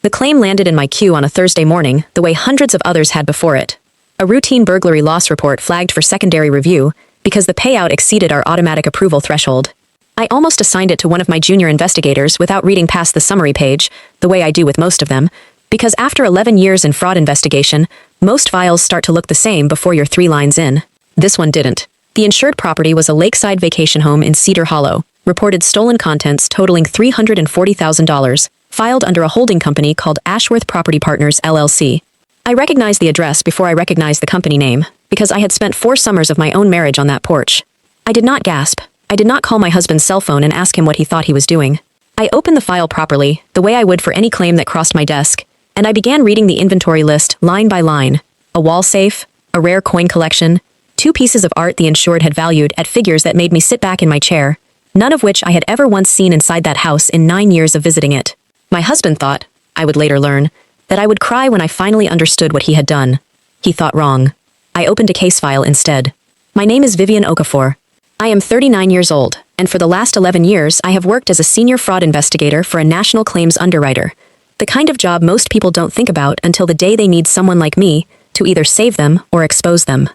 The claim landed in my queue on a Thursday morning, the way hundreds of others had before it. A routine burglary loss report flagged for secondary review because the payout exceeded our automatic approval threshold. I almost assigned it to one of my junior investigators without reading past the summary page, the way I do with most of them, because after 11 years in fraud investigation, most files start to look the same before you're 3 lines in. This one didn't. The insured property was a lakeside vacation home in Cedar Hollow, reported stolen contents totaling $340,000, filed under a holding company called Ashworth Property Partners, LLC. I recognized the address before I recognized the company name, because I had spent 4 summers of my own marriage on that porch. I did not gasp. I did not call my husband's cell phone and ask him what he thought he was doing. I opened the file properly, the way I would for any claim that crossed my desk, and I began reading the inventory list line by line. A wall safe, a rare coin collection, 2 pieces of art the insured had valued at figures that made me sit back in my chair, none of which I had ever once seen inside that house in 9 years of visiting it. My husband thought, I would later learn, that I would cry when I finally understood what he had done. He thought wrong. I opened a case file instead. My name is Vivian Okafor. I am 39 years old, and for the last 11 years I have worked as a senior fraud investigator for a national claims underwriter, the kind of job most people don't think about until the day they need someone like me to either save them or expose them.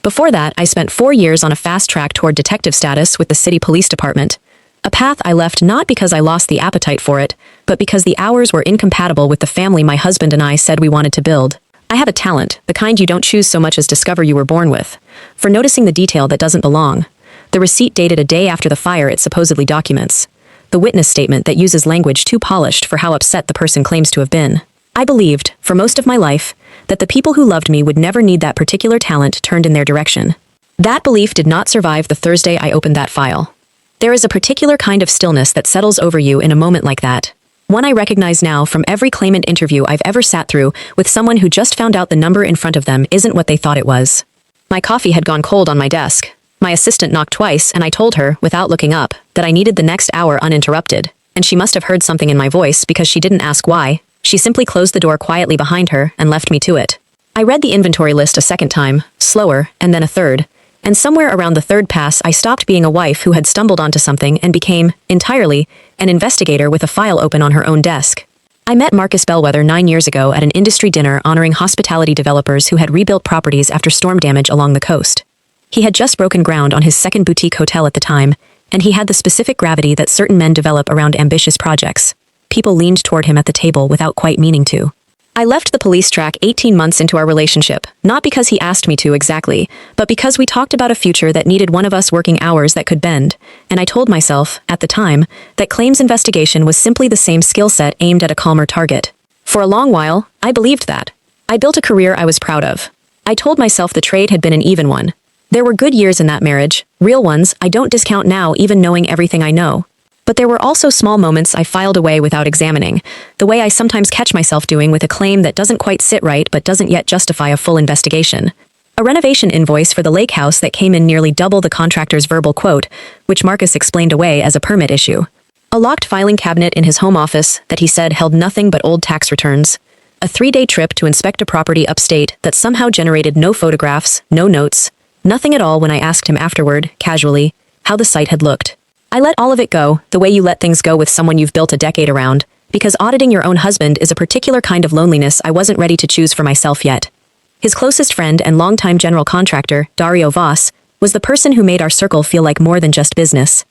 Before that, I spent 4 years on a fast track toward detective status with the city police department, a path I left not because I lost the appetite for it, but because the hours were incompatible with the family my husband and I said we wanted to build. I have a talent, the kind you don't choose so much as discover you were born with, for noticing the detail that doesn't belong. The receipt dated a day after the fire it supposedly documents. The witness statement that uses language too polished for how upset the person claims to have been. I believed, for most of my life, that the people who loved me would never need that particular talent turned in their direction. That belief did not survive the Thursday I opened that file. There is a particular kind of stillness that settles over you in a moment like that. One I recognize now from every claimant interview I've ever sat through with someone who just found out the number in front of them isn't what they thought it was. My coffee had gone cold on my desk. My assistant knocked twice, and I told her, without looking up, that I needed the next hour uninterrupted, and she must have heard something in my voice because she didn't ask why. She simply closed the door quietly behind her and left me to it. I read the inventory list a second time, slower, and then a third, and somewhere around the third pass I stopped being a wife who had stumbled onto something and became, entirely, an investigator with a file open on her own desk. I met Marcus Bellwether 9 years ago at an industry dinner honoring hospitality developers who had rebuilt properties after storm damage along the coast. He had just broken ground on his second boutique hotel at the time, and he had the specific gravity that certain men develop around ambitious projects. People leaned toward him at the table without quite meaning to. I left the police track 18 months into our relationship, not because he asked me to exactly, but because we talked about a future that needed one of us working hours that could bend, and I told myself, at the time, that claims investigation was simply the same skill set aimed at a calmer target. For a long while, I believed that. I built a career I was proud of. I told myself the trade had been an even one. There were good years in that marriage, real ones I don't discount now even knowing everything I know. But there were also small moments I filed away without examining, the way I sometimes catch myself doing with a claim that doesn't quite sit right but doesn't yet justify a full investigation. A renovation invoice for the lake house that came in nearly double the contractor's verbal quote, which Marcus explained away as a permit issue. A locked filing cabinet in his home office that he said held nothing but old tax returns. A 3-day trip to inspect a property upstate that somehow generated no photographs, no notes, nothing at all when I asked him afterward, casually, how the site had looked. I let all of it go, the way you let things go with someone you've built a decade around, because auditing your own husband is a particular kind of loneliness I wasn't ready to choose for myself yet. His closest friend and longtime general contractor, Dario Voss, was the person who made our circle feel like more than just business.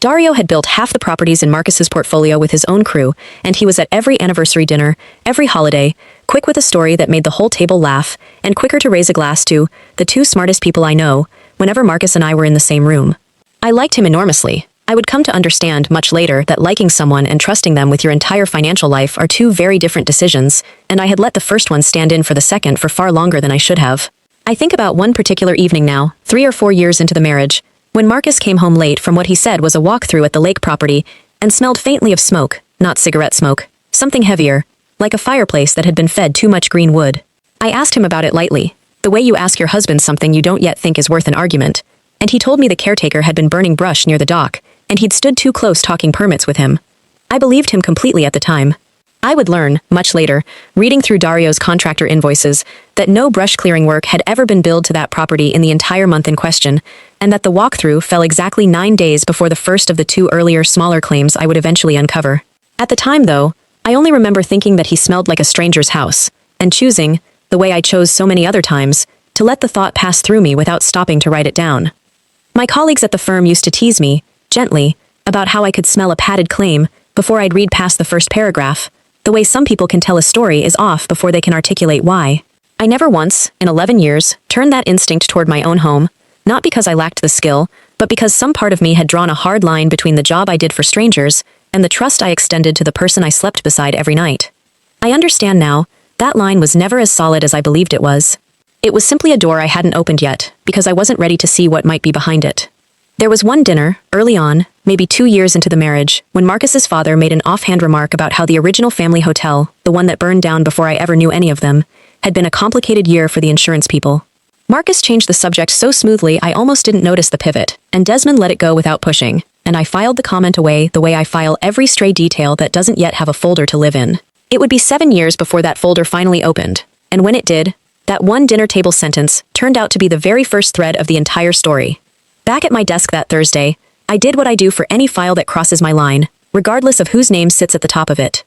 Dario had built half the properties in Marcus's portfolio with his own crew, and he was at every anniversary dinner, every holiday, quick with a story that made the whole table laugh, and quicker to raise a glass to the 2 smartest people I know, whenever Marcus and I were in the same room. I liked him enormously. I would come to understand much later that liking someone and trusting them with your entire financial life are 2 very different decisions, and I had let the first one stand in for the second for far longer than I should have. I think about one particular evening now, 3 or 4 years into the marriage, when Marcus came home late from what he said was a walkthrough at the lake property and smelled faintly of smoke, not cigarette smoke, something heavier, like a fireplace that had been fed too much green wood. I asked him about it lightly, the way you ask your husband something you don't yet think is worth an argument, and he told me the caretaker had been burning brush near the dock, and he'd stood too close talking permits with him. I believed him completely at the time. I would learn, much later, reading through Dario's contractor invoices, that no brush clearing work had ever been billed to that property in the entire month in question, and that the walkthrough fell exactly 9 days before the first of the 2 earlier smaller claims I would eventually uncover. At the time, though, I only remember thinking that he smelled like a stranger's house, and choosing, the way I chose so many other times, to let the thought pass through me without stopping to write it down. My colleagues at the firm used to tease me, gently, about how I could smell a padded claim before I'd read past the first paragraph. The way some people can tell a story is off before they can articulate why. I never once, in 11 years, turned that instinct toward my own home, not because I lacked the skill, but because some part of me had drawn a hard line between the job I did for strangers and the trust I extended to the person I slept beside every night. I understand now, that line was never as solid as I believed it was. It was simply a door I hadn't opened yet, because I wasn't ready to see what might be behind it. There was one dinner, early on, maybe 2 years into the marriage, when Marcus's father made an offhand remark about how the original family hotel, the one that burned down before I ever knew any of them, had been a complicated year for the insurance people. Marcus changed the subject so smoothly I almost didn't notice the pivot, and Desmond let it go without pushing, and I filed the comment away the way I file every stray detail that doesn't yet have a folder to live in. It would be 7 years before that folder finally opened, and when it did, that one dinner table sentence turned out to be the very first thread of the entire story. Back at my desk that Thursday, I did what I do for any file that crosses my line, regardless of whose name sits at the top of it.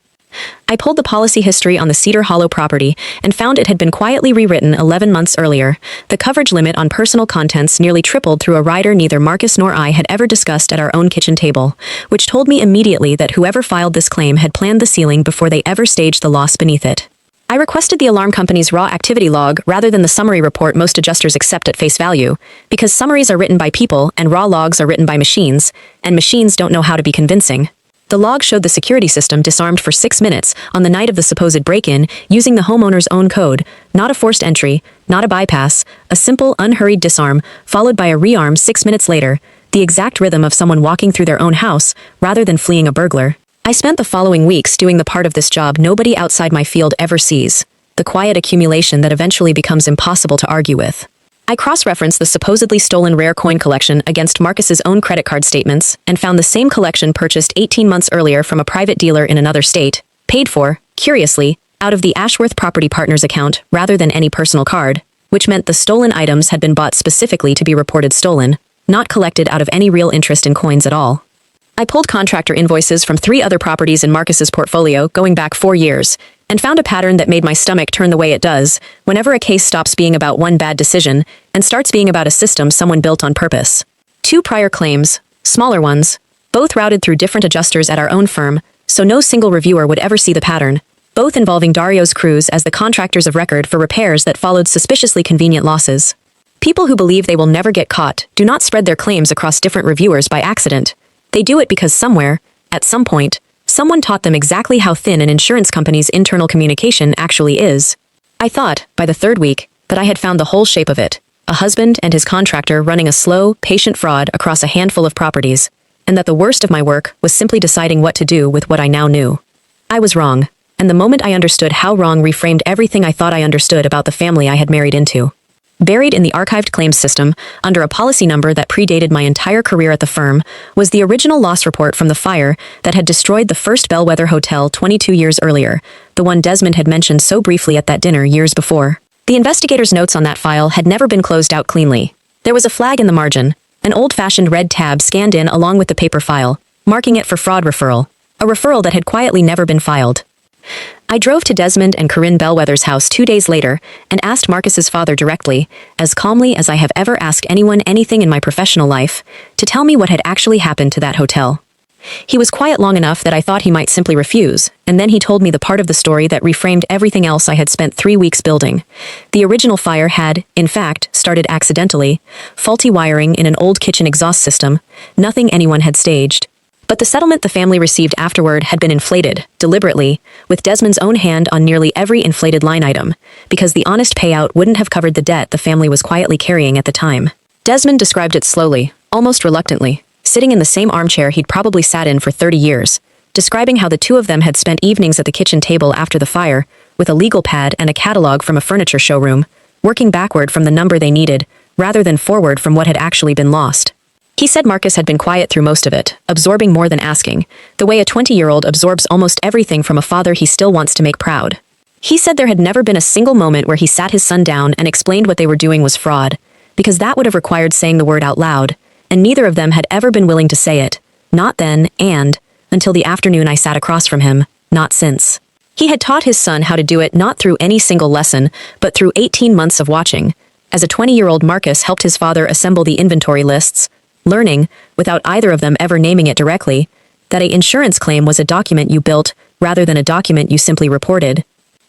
I pulled the policy history on the Cedar Hollow property and found it had been quietly rewritten 11 months earlier. The coverage limit on personal contents nearly tripled through a rider neither Marcus nor I had ever discussed at our own kitchen table, which told me immediately that whoever filed this claim had planned the ceiling before they ever staged the loss beneath it. I requested the alarm company's raw activity log rather than the summary report most adjusters accept at face value, because summaries are written by people and raw logs are written by machines, and machines don't know how to be convincing. The log showed the security system disarmed for 6 minutes on the night of the supposed break-in using the homeowner's own code, not a forced entry, not a bypass, a simple, unhurried disarm, followed by a rearm 6 minutes later, the exact rhythm of someone walking through their own house rather than fleeing a burglar. I spent the following weeks doing the part of this job nobody outside my field ever sees, the quiet accumulation that eventually becomes impossible to argue with. I cross-referenced the supposedly stolen rare coin collection against Marcus's own credit card statements and found the same collection purchased 18 months earlier from a private dealer in another state, paid for, curiously, out of the Ashworth Property Partners account rather than any personal card, which meant the stolen items had been bought specifically to be reported stolen, not collected out of any real interest in coins at all. I pulled contractor invoices from 3 other properties in Marcus's portfolio going back 4 years, and found a pattern that made my stomach turn the way it does whenever a case stops being about one bad decision and starts being about a system someone built on purpose. 2 prior claims, smaller ones, both routed through different adjusters at our own firm, so no single reviewer would ever see the pattern, both involving Dario's crews as the contractors of record for repairs that followed suspiciously convenient losses. People who believe they will never get caught do not spread their claims across different reviewers by accident. They do it because somewhere, at some point, someone taught them exactly how thin an insurance company's internal communication actually is. I thought, by the 3rd week, that I had found the whole shape of it, a husband and his contractor running a slow, patient fraud across a handful of properties, and that the worst of my work was simply deciding what to do with what I now knew. I was wrong, and the moment I understood how wrong reframed everything I thought I understood about the family I had married into. Buried in the archived claims system, under a policy number that predated my entire career at the firm, was the original loss report from the fire that had destroyed the first Bellwether Hotel 22 years earlier, the one Desmond had mentioned so briefly at that dinner years before. The investigator's notes on that file had never been closed out cleanly. There was a flag in the margin, an old-fashioned red tab scanned in along with the paper file, marking it for fraud referral, a referral that had quietly never been filed. I drove to Desmond and Corinne Bellwether's house 2 days later and asked Marcus's father directly, as calmly as I have ever asked anyone anything in my professional life, to tell me what had actually happened to that hotel. He was quiet long enough that I thought he might simply refuse, and then he told me the part of the story that reframed everything else I had spent 3 weeks building. The original fire had, in fact, started accidentally, faulty wiring in an old kitchen exhaust system, nothing anyone had staged. But the settlement the family received afterward had been inflated, deliberately, with Desmond's own hand on nearly every inflated line item, because the honest payout wouldn't have covered the debt the family was quietly carrying at the time. Desmond described it slowly, almost reluctantly, sitting in the same armchair he'd probably sat in for 30 years, describing how the two of them had spent evenings at the kitchen table after the fire, with a legal pad and a catalog from a furniture showroom, working backward from the number they needed, rather than forward from what had actually been lost. He said Marcus had been quiet through most of it, absorbing more than asking, the way a 20-year-old absorbs almost everything from a father he still wants to make proud. He said there had never been a single moment where he sat his son down and explained what they were doing was fraud, because that would have required saying the word out loud, and neither of them had ever been willing to say it, not then and until the afternoon I sat across from him, not since. He had taught his son how to do it not through any single lesson, but through 18 months of watching. As a 20-year-old, Marcus helped his father assemble the inventory lists, learning, without either of them ever naming it directly, that an insurance claim was a document you built rather than a document you simply reported.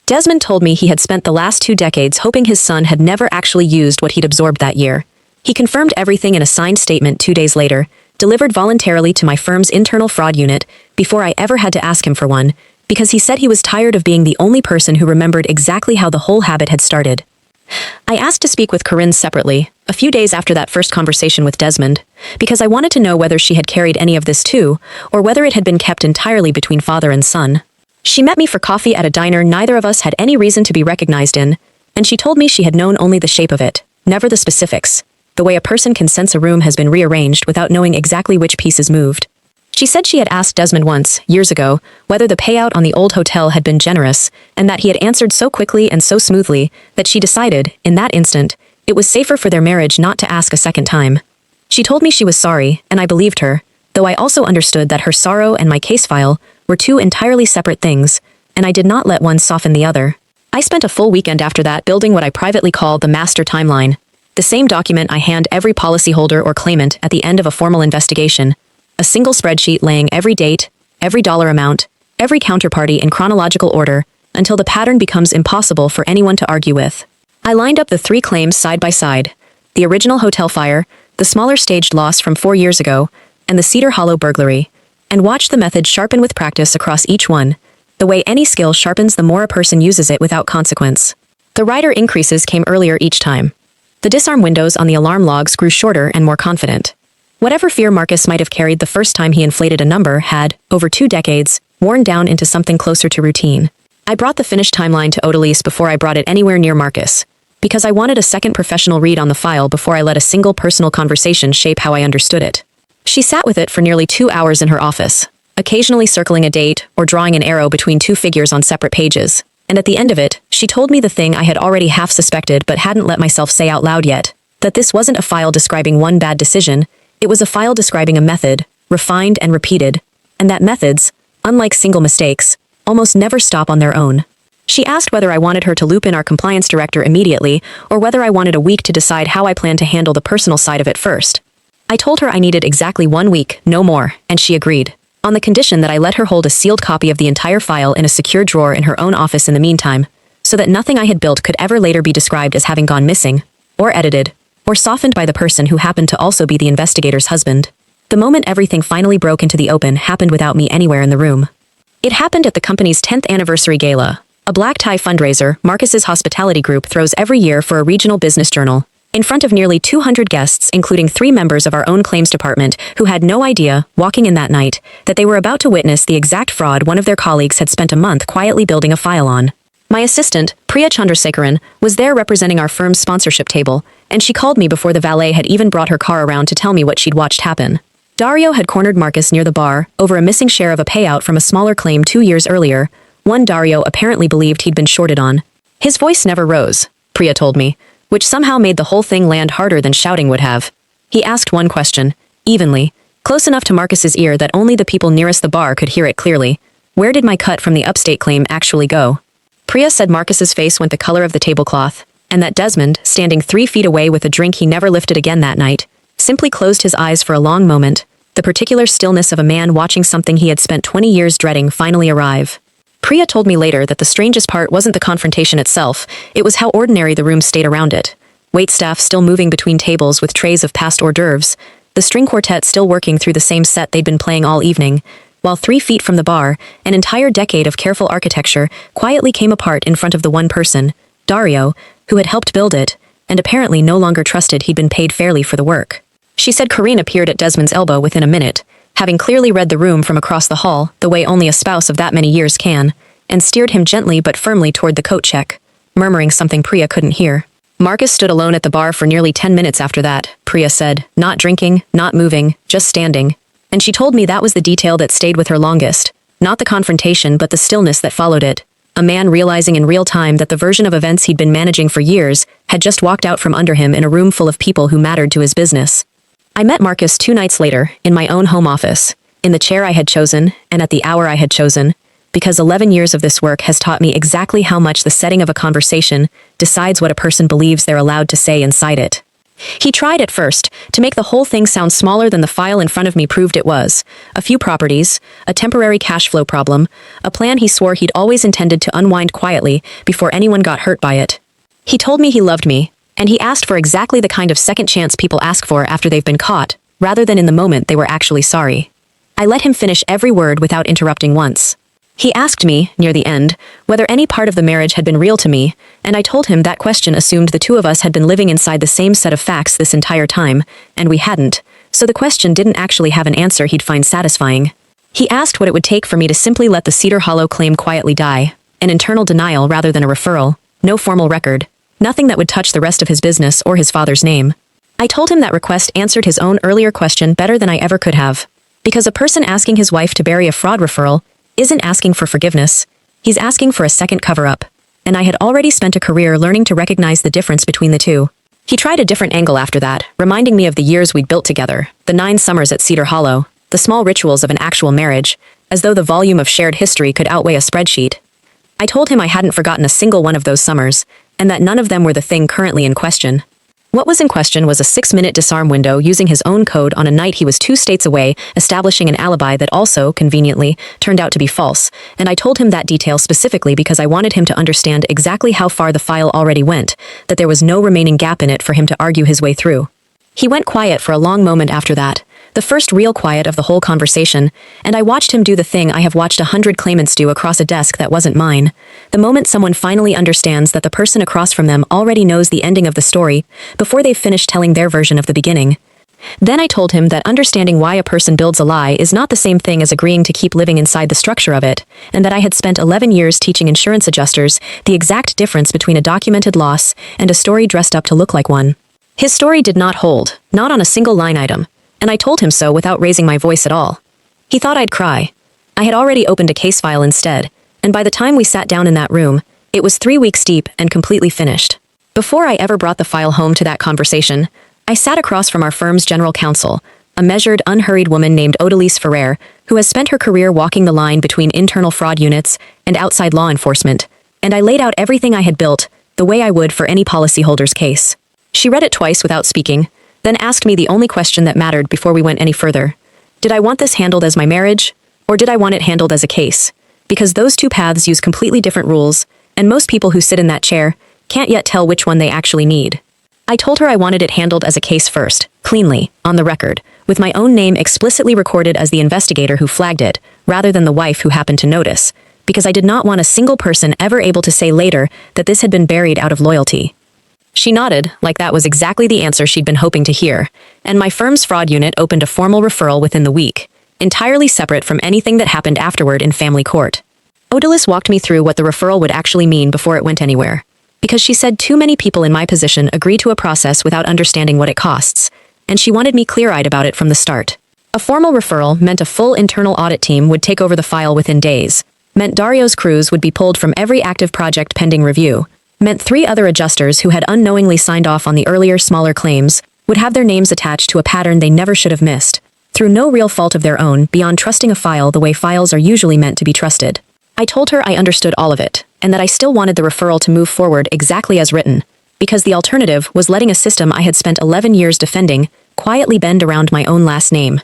Desmond told me he had spent the last 2 decades hoping his son had never actually used what he'd absorbed that year. He confirmed everything in a signed statement 2 days later, delivered voluntarily to my firm's internal fraud unit before I ever had to ask him for one, because he said he was tired of being the only person who remembered exactly how the whole habit had started. I asked to speak with Corinne separately, a few days after that first conversation with Desmond, because I wanted to know whether she had carried any of this too, or whether it had been kept entirely between father and son. She met me for coffee at a diner neither of us had any reason to be recognized in, and she told me she had known only the shape of it, never the specifics, the way a person can sense a room has been rearranged without knowing exactly which pieces moved. She said she had asked Desmond once, years ago, whether the payout on the old hotel had been generous, and that he had answered so quickly and so smoothly that she decided, in that instant, it was safer for their marriage not to ask a second time. She told me she was sorry, and I believed her, though I also understood that her sorrow and my case file were 2 entirely separate things, and I did not let one soften the other. I spent a full weekend after that building what I privately call the master timeline, the same document I hand every policyholder or claimant at the end of a formal investigation, a single spreadsheet laying every date, every dollar amount, every counterparty in chronological order, until the pattern becomes impossible for anyone to argue with. I lined up the 3 claims side by side, the original hotel fire, the smaller staged loss from 4 years ago, and the Cedar Hollow burglary, and watched the method sharpen with practice across each one, the way any skill sharpens the more a person uses it without consequence. The rider increases came earlier each time. The disarm windows on the alarm logs grew shorter and more confident. Whatever fear Marcus might have carried the first time he inflated a number had, over 2 decades, worn down into something closer to routine. I brought the finished timeline to Odalise before I brought it anywhere near Marcus, because I wanted a second professional read on the file before I let a single personal conversation shape how I understood it. She sat with it for nearly 2 hours in her office, occasionally circling a date or drawing an arrow between 2 figures on separate pages, and at the end of it, she told me the thing I had already half suspected but hadn't let myself say out loud yet, that this wasn't a file describing one bad decision, it was a file describing a method, refined and repeated, and that methods, unlike single mistakes, almost never stop on their own. She asked whether I wanted her to loop in our compliance director immediately, or whether I wanted a week to decide how I planned to handle the personal side of it first. I told her I needed exactly 1 week, no more, and she agreed, on the condition that I let her hold a sealed copy of the entire file in a secure drawer in her own office in the meantime, so that nothing I had built could ever later be described as having gone missing, or edited, or softened by the person who happened to also be the investigator's husband. The moment everything finally broke into the open happened without me anywhere in the room. It happened at the company's 10th anniversary gala, a black tie fundraiser Marcus's hospitality group throws every year for a regional business journal, in front of nearly 200 guests including 3 members of our own claims department who had no idea, walking in that night, that they were about to witness the exact fraud one of their colleagues had spent a month quietly building a file on. My assistant, Priya Chandrasekaran, was there representing our firm's sponsorship table, and she called me before the valet had even brought her car around to tell me what she'd watched happen. Dario had cornered Marcus near the bar over a missing share of a payout from a smaller claim 2 years earlier, one Dario apparently believed he'd been shorted on. His voice never rose, Priya told me, which somehow made the whole thing land harder than shouting would have. He asked one question, evenly, close enough to Marcus's ear that only the people nearest the bar could hear it clearly. Where did my cut from the upstate claim actually go? Priya said Marcus's face went the color of the tablecloth, and that Desmond, standing 3 feet away with a drink he never lifted again that night, simply closed his eyes for a long moment, the particular stillness of a man watching something he had spent 20 years dreading finally arrive. Priya told me later that the strangest part wasn't the confrontation itself, it was how ordinary the room stayed around it. Waitstaff still moving between tables with trays of past hors d'oeuvres, the string quartet still working through the same set they'd been playing all evening, while 3 feet from the bar, an entire decade of careful architecture quietly came apart in front of the one person, Dario, who had helped build it, and apparently no longer trusted he'd been paid fairly for the work. She said Corinne appeared at Desmond's elbow within a minute, having clearly read the room from across the hall the way only a spouse of that many years can, and steered him gently but firmly toward the coat check, murmuring something Priya couldn't hear. Marcus stood alone at the bar for nearly 10 minutes after that, Priya said, not drinking, not moving, just standing. And she told me that was the detail that stayed with her longest, not the confrontation but the stillness that followed it, a man realizing in real time that the version of events he'd been managing for years had just walked out from under him in a room full of people who mattered to his business. I met Marcus 2 nights later, in my own home office, in the chair I had chosen, and at the hour I had chosen, because 11 years of this work has taught me exactly how much the setting of a conversation decides what a person believes they're allowed to say inside it. He tried at first to make the whole thing sound smaller than the file in front of me proved it was. A few properties, a temporary cash flow problem, a plan he swore he'd always intended to unwind quietly before anyone got hurt by it. He told me he loved me, and he asked for exactly the kind of second chance people ask for after they've been caught, rather than in the moment they were actually sorry. I let him finish every word without interrupting once. He asked me, near the end, whether any part of the marriage had been real to me, and I told him that question assumed the two of us had been living inside the same set of facts this entire time, and we hadn't, so the question didn't actually have an answer he'd find satisfying. He asked what it would take for me to simply let the Cedar Hollow claim quietly die, an internal denial rather than a referral, no formal record, nothing that would touch the rest of his business or his father's name. I told him that request answered his own earlier question better than I ever could have. Because a person asking his wife to bury a fraud referral isn't asking for forgiveness, he's asking for a second cover-up, and I had already spent a career learning to recognize the difference between the two. He tried a different angle after that, reminding me of the years we'd built together, the 9 summers at Cedar Hollow, the small rituals of an actual marriage, as though the volume of shared history could outweigh a spreadsheet. I told him I hadn't forgotten a single one of those summers, and that none of them were the thing currently in question. What was in question was a 6-minute disarm window using his own code on a night he was 2 states away, establishing an alibi that also, conveniently, turned out to be false, and I told him that detail specifically because I wanted him to understand exactly how far the file already went, that there was no remaining gap in it for him to argue his way through. He went quiet for a long moment after that, the first real quiet of the whole conversation, and I watched him do the thing I have watched 100 claimants do across a desk that wasn't mine. The moment someone finally understands that the person across from them already knows the ending of the story before they've finished telling their version of the beginning. Then I told him that understanding why a person builds a lie is not the same thing as agreeing to keep living inside the structure of it, and that I had spent 11 years teaching insurance adjusters the exact difference between a documented loss and a story dressed up to look like one. His story did not hold, not on a single line item, and I told him so without raising my voice at all. He thought I'd cry. I had already opened a case file instead, and by the time we sat down in that room, it was 3 weeks deep and completely finished. Before I ever brought the file home to that conversation, I sat across from our firm's general counsel, a measured, unhurried woman named Odalise Ferrer, who has spent her career walking the line between internal fraud units and outside law enforcement, and I laid out everything I had built, the way I would for any policyholder's case. She read it twice without speaking, then asked me the only question that mattered before we went any further. Did I want this handled as my marriage, or did I want it handled as a case? Because those two paths use completely different rules, and most people who sit in that chair can't yet tell which one they actually need. I told her I wanted it handled as a case first, cleanly, on the record, with my own name explicitly recorded as the investigator who flagged it, rather than the wife who happened to notice, because I did not want a single person ever able to say later that this had been buried out of loyalty. She nodded, like that was exactly the answer she'd been hoping to hear, and my firm's fraud unit opened a formal referral within the week, entirely separate from anything that happened afterward in family court. Odalise walked me through what the referral would actually mean before it went anywhere, because she said too many people in my position agree to a process without understanding what it costs, and she wanted me clear-eyed about it from the start. A formal referral meant a full internal audit team would take over the file within days, meant Dario's crews would be pulled from every active project pending review, meant 3 other adjusters who had unknowingly signed off on the earlier smaller claims would have their names attached to a pattern they never should have missed, through no real fault of their own beyond trusting a file the way files are usually meant to be trusted. I told her I understood all of it, and that I still wanted the referral to move forward exactly as written, because the alternative was letting a system I had spent 11 years defending quietly bend around my own last name.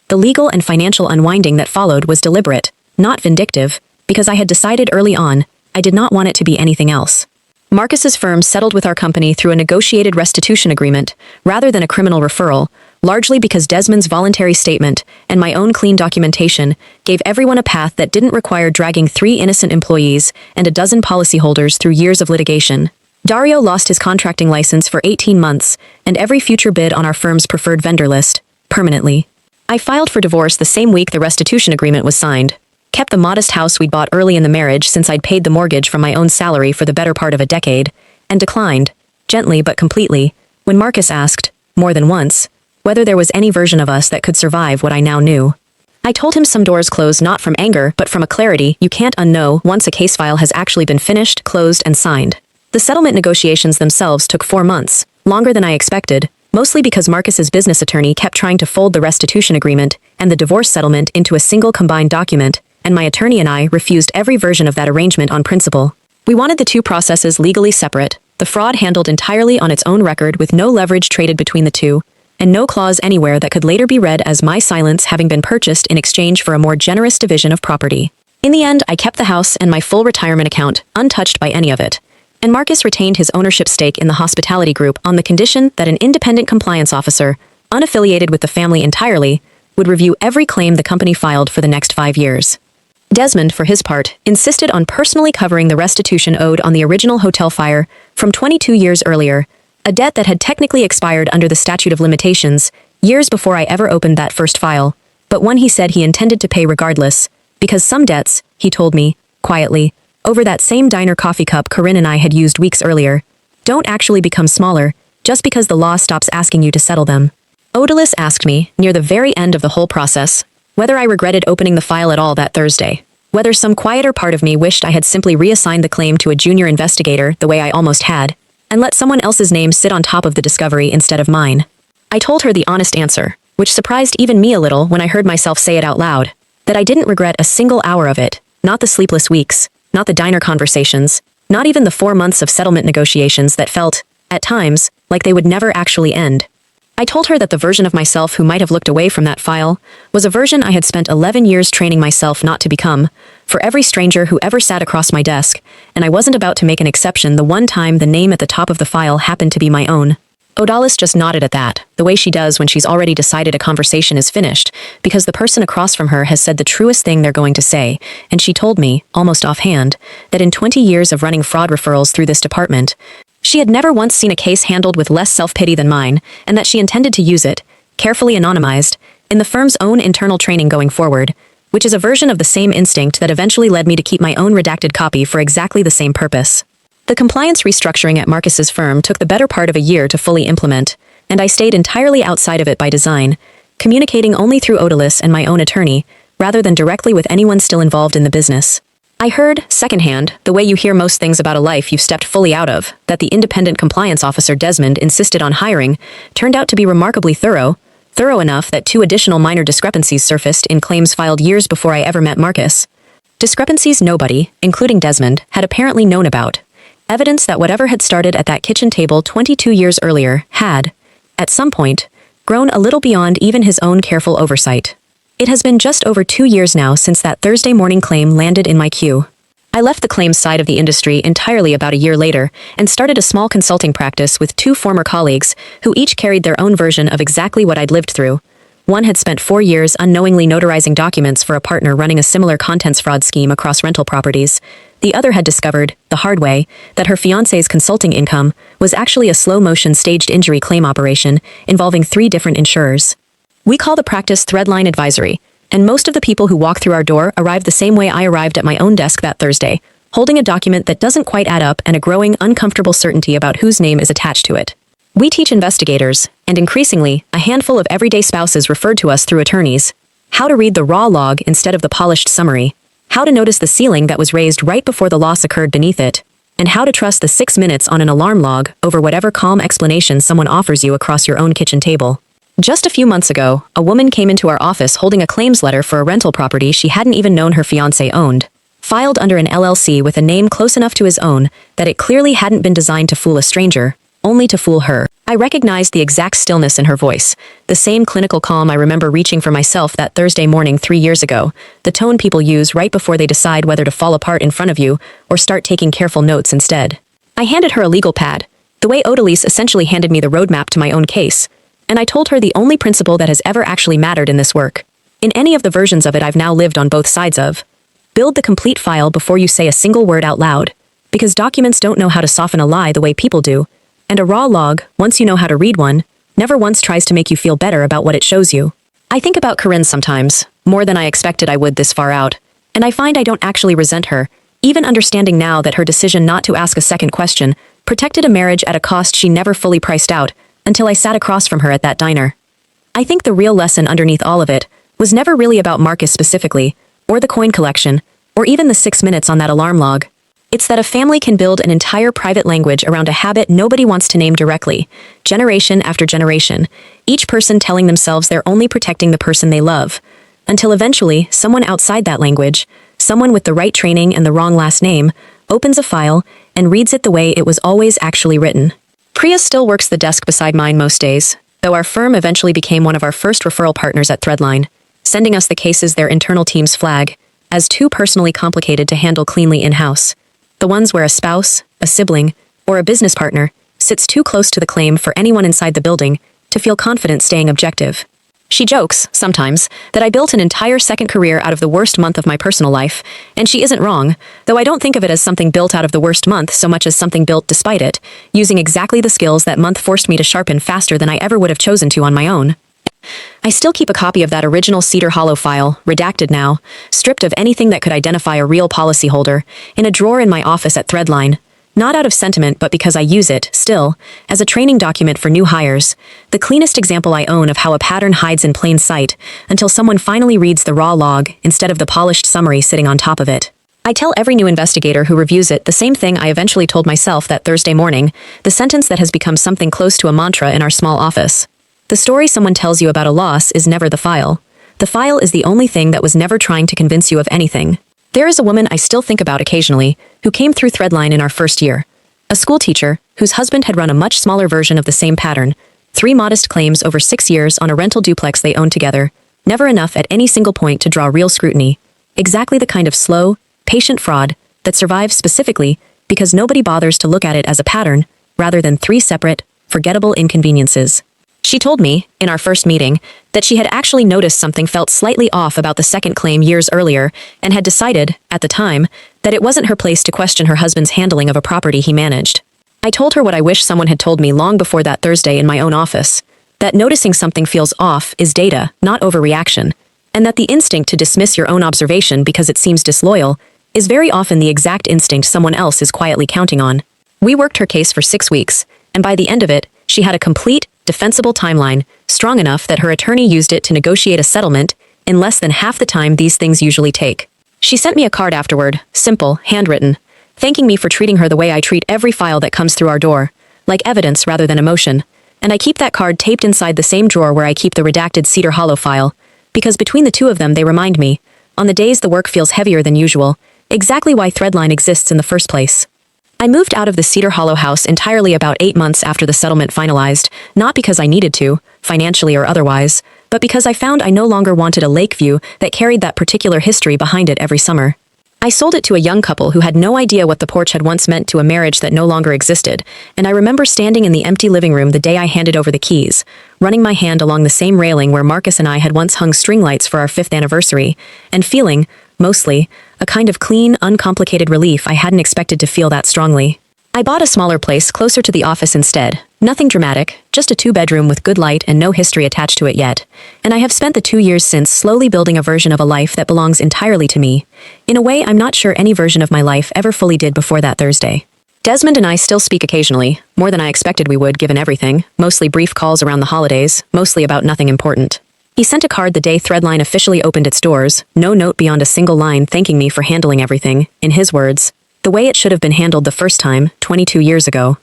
The legal and financial unwinding that followed was deliberate, not vindictive, because I had decided early on I did not want it to be anything else. Marcus's firm settled with our company through a negotiated restitution agreement, rather than a criminal referral, largely because Desmond's voluntary statement and my own clean documentation gave everyone a path that didn't require dragging 3 innocent employees and a dozen policyholders through years of litigation. Dario lost his contracting license for 18 months, and every future bid on our firm's preferred vendor list, permanently. I filed for divorce the same week the restitution agreement was signed, kept the modest house we'd bought early in the marriage since I'd paid the mortgage from my own salary for the better part of a decade, and declined, gently but completely, when Marcus asked, more than once, whether there was any version of us that could survive what I now knew. I told him some doors close not from anger but from a clarity you can't unknow once a case file has actually been finished, closed, and signed. The settlement negotiations themselves took 4 months, longer than I expected, mostly because Marcus's business attorney kept trying to fold the restitution agreement and the divorce settlement into a single combined document, and my attorney and I refused every version of that arrangement on principle. We wanted the two processes legally separate, the fraud handled entirely on its own record with no leverage traded between the two, and no clause anywhere that could later be read as my silence having been purchased in exchange for a more generous division of property. In the end, I kept the house and my full retirement account, untouched by any of it. And Marcus retained his ownership stake in the hospitality group on the condition that an independent compliance officer, unaffiliated with the family entirely, would review every claim the company filed for the next 5 years. Desmond, for his part, insisted on personally covering the restitution owed on the original hotel fire from 22 years earlier, a debt that had technically expired under the statute of limitations, years before I ever opened that first file, but one he said he intended to pay regardless, because some debts, he told me, quietly, over that same diner coffee cup Corinne and I had used weeks earlier, don't actually become smaller, just because the law stops asking you to settle them. Odalys asked me, near the very end of the whole process, whether I regretted opening the file at all that Thursday, whether some quieter part of me wished I had simply reassigned the claim to a junior investigator the way I almost had, and let someone else's name sit on top of the discovery instead of mine. I told her the honest answer, which surprised even me a little when I heard myself say it out loud, that I didn't regret a single hour of it, not the sleepless weeks, not the diner conversations, not even the 4 months of settlement negotiations that felt, at times, like they would never actually end. I told her that the version of myself who might have looked away from that file was a version I had spent 11 years training myself not to become, for every stranger who ever sat across my desk, and I wasn't about to make an exception the one time the name at the top of the file happened to be my own. Odalys just nodded at that, the way she does when she's already decided a conversation is finished, because the person across from her has said the truest thing they're going to say, and she told me, almost offhand, that in 20 years of running fraud referrals through this department, she had never once seen a case handled with less self-pity than mine, and that she intended to use it, carefully anonymized, in the firm's own internal training going forward, which is a version of the same instinct that eventually led me to keep my own redacted copy for exactly the same purpose. The compliance restructuring at Marcus's firm took the better part of a year to fully implement, and I stayed entirely outside of it by design, communicating only through Odalys and my own attorney, rather than directly with anyone still involved in the business. I heard, secondhand, the way you hear most things about a life you've stepped fully out of, that the independent compliance officer Desmond insisted on hiring turned out to be remarkably thorough enough that 2 additional minor discrepancies surfaced in claims filed years before I ever met Marcus. Discrepancies nobody, including Desmond, had apparently known about. Evidence that whatever had started at that kitchen table 22 years earlier had, at some point, grown a little beyond even his own careful oversight. It has been just over 2 years now since that Thursday morning claim landed in my queue. I left the claims side of the industry entirely about a year later and started a small consulting practice with 2 former colleagues who each carried their own version of exactly what I'd lived through. One had spent 4 years unknowingly notarizing documents for a partner running a similar contents fraud scheme across rental properties. The other had discovered, the hard way, that her fiancé's consulting income was actually a slow-motion staged injury claim operation involving 3 different insurers. We call the practice Threadline Advisory, and most of the people who walk through our door arrive the same way I arrived at my own desk that Thursday, holding a document that doesn't quite add up and a growing, uncomfortable certainty about whose name is attached to it. We teach investigators, and increasingly, a handful of everyday spouses referred to us through attorneys, how to read the raw log instead of the polished summary, how to notice the ceiling that was raised right before the loss occurred beneath it, and how to trust the 6 minutes on an alarm log over whatever calm explanation someone offers you across your own kitchen table. Just a few months ago, a woman came into our office holding a claims letter for a rental property she hadn't even known her fiancé owned, filed under an LLC with a name close enough to his own that it clearly hadn't been designed to fool a stranger, only to fool her. I recognized the exact stillness in her voice, the same clinical calm I remember reaching for myself that Thursday morning 3 years ago, the tone people use right before they decide whether to fall apart in front of you or start taking careful notes instead. I handed her a legal pad, the way Odalys essentially handed me the roadmap to my own case, and I told her the only principle that has ever actually mattered in this work, in any of the versions of it I've now lived on both sides of. Build the complete file before you say a single word out loud, because documents don't know how to soften a lie the way people do, and a raw log, once you know how to read one, never once tries to make you feel better about what it shows you. I think about Corinne sometimes, more than I expected I would this far out, and I find I don't actually resent her, even understanding now that her decision not to ask a second question protected a marriage at a cost she never fully priced out, until I sat across from her at that diner. I think the real lesson underneath all of it was never really about Marcus specifically, or the coin collection, or even the 6 minutes on that alarm log. It's that a family can build an entire private language around a habit nobody wants to name directly, generation after generation, each person telling themselves they're only protecting the person they love, until eventually someone outside that language, someone with the right training and the wrong last name, opens a file and reads it the way it was always actually written. Priya still works the desk beside mine most days, though our firm eventually became one of our first referral partners at Threadline, sending us the cases their internal teams flag as too personally complicated to handle cleanly in-house. The ones where a spouse, a sibling, or a business partner sits too close to the claim for anyone inside the building to feel confident staying objective. She jokes, sometimes, that I built an entire second career out of the worst month of my personal life, and she isn't wrong, though I don't think of it as something built out of the worst month so much as something built despite it, using exactly the skills that month forced me to sharpen faster than I ever would have chosen to on my own. I still keep a copy of that original Cedar Hollow file, redacted now, stripped of anything that could identify a real policyholder, in a drawer in my office at Threadline. Not out of sentiment, but because I use it, still, as a training document for new hires, the cleanest example I own of how a pattern hides in plain sight until someone finally reads the raw log instead of the polished summary sitting on top of it. I tell every new investigator who reviews it the same thing I eventually told myself that Thursday morning, the sentence that has become something close to a mantra in our small office. The story someone tells you about a loss is never the file. The file is the only thing that was never trying to convince you of anything. There is a woman I still think about occasionally, who came through Threadline in our first year. A school teacher, whose husband had run a much smaller version of the same pattern, 3 modest claims over 6 years on a rental duplex they owned together, never enough at any single point to draw real scrutiny. Exactly the kind of slow, patient fraud that survives specifically because nobody bothers to look at it as a pattern, rather than 3 separate, forgettable inconveniences. She told me, in our first meeting, that she had actually noticed something felt slightly off about the second claim years earlier and had decided, at the time, that it wasn't her place to question her husband's handling of a property he managed. I told her what I wish someone had told me long before that Thursday in my own office, that noticing something feels off is data, not overreaction, and that the instinct to dismiss your own observation because it seems disloyal is very often the exact instinct someone else is quietly counting on. We worked her case for 6 weeks, and by the end of it, she had a complete, defensible timeline, strong enough that her attorney used it to negotiate a settlement in less than half the time these things usually take. She sent me a card afterward, simple, handwritten, thanking me for treating her the way I treat every file that comes through our door, like evidence rather than emotion, and I keep that card taped inside the same drawer where I keep the redacted Cedar Hollow file, because between the two of them they remind me, on the days the work feels heavier than usual, exactly why Threadline exists in the first place. I moved out of the Cedar Hollow house entirely about 8 months after the settlement finalized, not because I needed to, financially or otherwise, but because I found I no longer wanted a lake view that carried that particular history behind it every summer. I sold it to a young couple who had no idea what the porch had once meant to a marriage that no longer existed, and I remember standing in the empty living room the day I handed over the keys, running my hand along the same railing where Marcus and I had once hung string lights for our 5th anniversary, and feeling, mostly, a kind of clean, uncomplicated relief I hadn't expected to feel that strongly. I bought a smaller place closer to the office instead. Nothing dramatic, just a 2-bedroom with good light and no history attached to it yet. And I have spent the 2 years since slowly building a version of a life that belongs entirely to me, in a way I'm not sure any version of my life ever fully did before that Thursday. Desmond and I still speak occasionally, more than I expected we would given everything, mostly brief calls around the holidays, mostly about nothing important. He sent a card the day Threadline officially opened its doors, no note beyond a single line thanking me for handling everything, in his words, the way it should have been handled the first time, 22 years ago.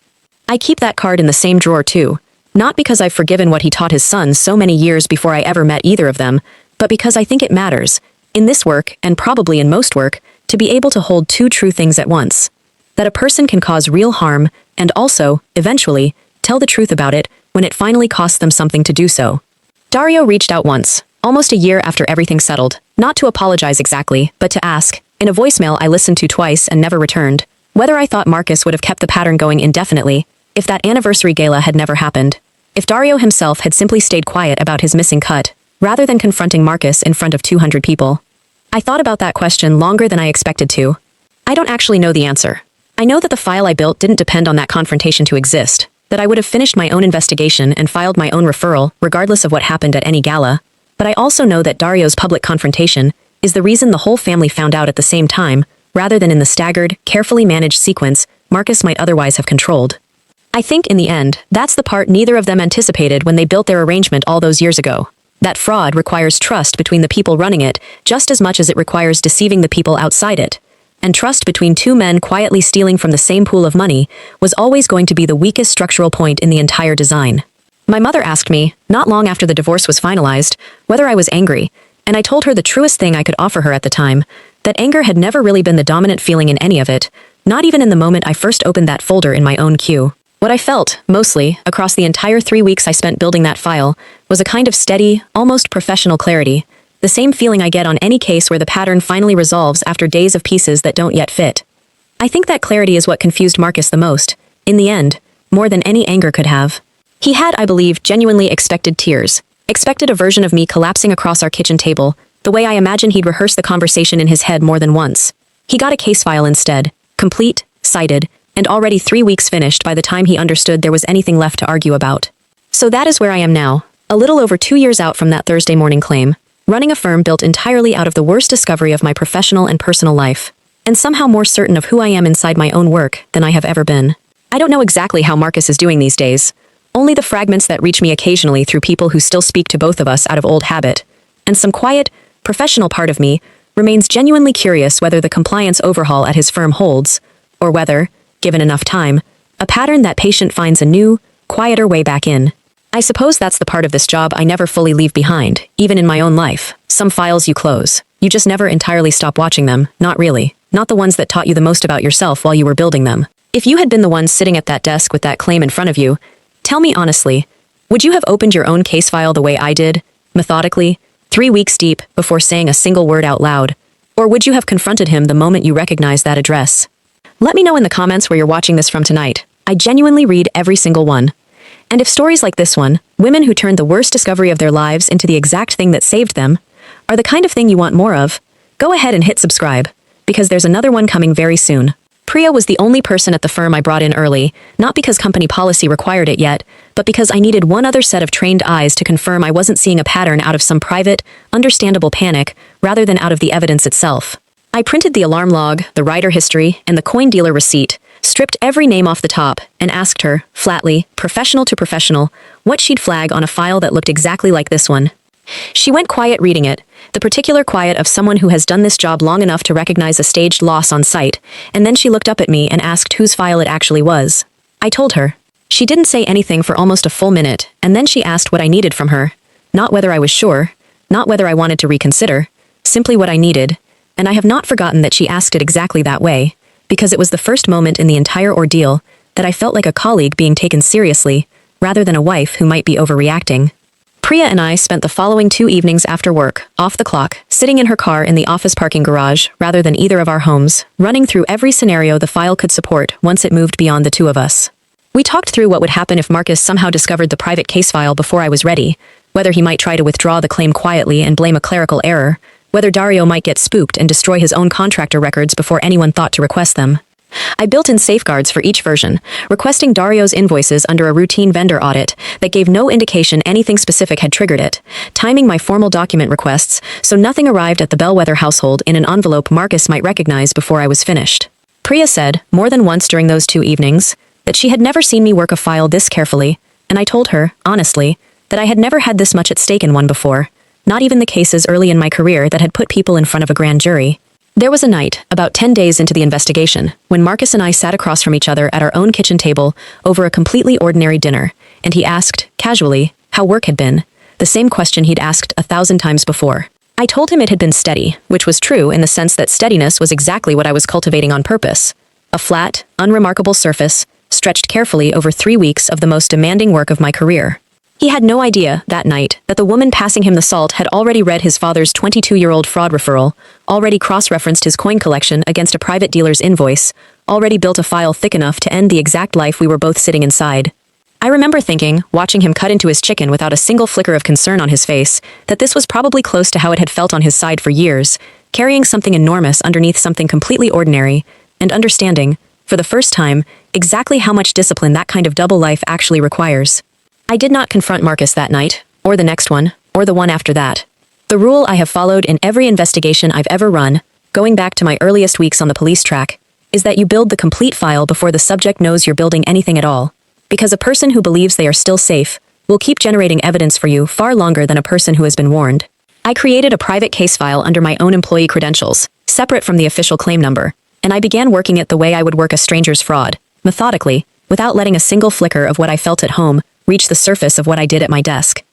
I keep that card in the same drawer too, not because I've forgiven what he taught his sons so many years before I ever met either of them, but because I think it matters, in this work, and probably in most work, to be able to hold 2 true things at once. That a person can cause real harm, and also, eventually, tell the truth about it when it finally costs them something to do so. Dario reached out once, almost a year after everything settled, not to apologize exactly, but to ask, in a voicemail I listened to twice and never returned, whether I thought Marcus would have kept the pattern going indefinitely, if that anniversary gala had never happened, if Dario himself had simply stayed quiet about his missing cut, rather than confronting Marcus in front of 200 people. I thought about that question longer than I expected to. I don't actually know the answer. I know that the file I built didn't depend on that confrontation to exist, that I would have finished my own investigation and filed my own referral, regardless of what happened at any gala, but I also know that Dario's public confrontation is the reason the whole family found out at the same time, rather than in the staggered, carefully managed sequence Marcus might otherwise have controlled. I think, in the end, that's the part neither of them anticipated when they built their arrangement all those years ago. That fraud requires trust between the people running it, just as much as it requires deceiving the people outside it. And trust between 2 men quietly stealing from the same pool of money was always going to be the weakest structural point in the entire design. My mother asked me, not long after the divorce was finalized, whether I was angry, And I told her the truest thing I could offer her at the time, that anger had never really been the dominant feeling in any of it, not even in the moment I first opened that folder in my own queue. What I felt, mostly, across the entire 3 weeks I spent building that file, was a kind of steady, almost professional clarity, the same feeling I get on any case where the pattern finally resolves after days of pieces that don't yet fit. I think that clarity is what confused Marcus the most, in the end, more than any anger could have. He had, I believe, genuinely expected tears, expected a version of me collapsing across our kitchen table, the way I imagine he'd rehearsed the conversation in his head more than once. He got a case file instead, complete, cited, and already 3 weeks finished by the time he understood there was anything left to argue about. So that is where I am now, a little over 2 years out from that Thursday morning claim, running a firm built entirely out of the worst discovery of my professional and personal life, and somehow more certain of who I am inside my own work than I have ever been. I don't know exactly how Marcus is doing these days, only the fragments that reach me occasionally through people who still speak to both of us out of old habit, and some quiet, professional part of me remains genuinely curious whether the compliance overhaul at his firm holds, or whether, given enough time, a pattern that patient finds a new, quieter way back in. I suppose that's the part of this job I never fully leave behind, even in my own life. Some files you close. You just never entirely stop watching them, not really. Not the ones that taught you the most about yourself while you were building them. If you had been the one sitting at that desk with that claim in front of you, tell me honestly, would you have opened your own case file the way I did, methodically, 3 weeks deep, before saying a single word out loud? Or would you have confronted him the moment you recognized that address? Let me know in the comments where you're watching this from tonight. I genuinely read every single one. And if stories like this one, women who turned the worst discovery of their lives into the exact thing that saved them, are the kind of thing you want more of, go ahead and hit subscribe, because there's another one coming very soon. Priya was the only person at the firm I brought in early, not because company policy required it yet, but because I needed one other set of trained eyes to confirm I wasn't seeing a pattern out of some private, understandable panic, rather than out of the evidence itself. I printed the alarm log, the rider history, and the coin dealer receipt, stripped every name off the top, and asked her, flatly, professional to professional, what she'd flag on a file that looked exactly like this one. She went quiet reading it, the particular quiet of someone who has done this job long enough to recognize a staged loss on sight, and then she looked up at me and asked whose file it actually was. I told her. She didn't say anything for almost a full minute, and then she asked what I needed from her. Not whether I was sure, not whether I wanted to reconsider, simply what I needed, and I have not forgotten that she asked it exactly that way, because it was the first moment in the entire ordeal that I felt like a colleague being taken seriously, rather than a wife who might be overreacting. Priya and I spent the following 2 evenings after work, off the clock, sitting in her car in the office parking garage, rather than either of our homes, running through every scenario the file could support once it moved beyond the two of us. We talked through what would happen if Marcus somehow discovered the private case file before I was ready, whether he might try to withdraw the claim quietly and blame a clerical error, whether Dario might get spooked and destroy his own contractor records before anyone thought to request them. I built in safeguards for each version, requesting Dario's invoices under a routine vendor audit that gave no indication anything specific had triggered it, timing my formal document requests so nothing arrived at the Bellwether household in an envelope Marcus might recognize before I was finished. Priya said, more than once during those 2 evenings, that she had never seen me work a file this carefully, and I told her, honestly, that I had never had this much at stake in one before, not even the cases early in my career that had put people in front of a grand jury. There was a night, about 10 days into the investigation, when Marcus and I sat across from each other at our own kitchen table over a completely ordinary dinner, and he asked, casually, how work had been, the same question he'd asked 1,000 times before. I told him it had been steady, which was true in the sense that steadiness was exactly what I was cultivating on purpose. A flat, unremarkable surface, stretched carefully over 3 weeks of the most demanding work of my career. He had no idea, that night, that the woman passing him the salt had already read his father's 22-year-old fraud referral, already cross-referenced his coin collection against a private dealer's invoice, already built a file thick enough to end the exact life we were both sitting inside. I remember thinking, watching him cut into his chicken without a single flicker of concern on his face, that this was probably close to how it had felt on his side for years, carrying something enormous underneath something completely ordinary, and understanding, for the first time, exactly how much discipline that kind of double life actually requires. I did not confront Marcus that night, or the next one, or the one after that. The rule I have followed in every investigation I've ever run, going back to my earliest weeks on the police track, is that you build the complete file before the subject knows you're building anything at all. Because a person who believes they are still safe will keep generating evidence for you far longer than a person who has been warned. I created a private case file under my own employee credentials, separate from the official claim number, and I began working it the way I would work a stranger's fraud, methodically, without letting a single flicker of what I felt at home reach the surface of what I did at my desk.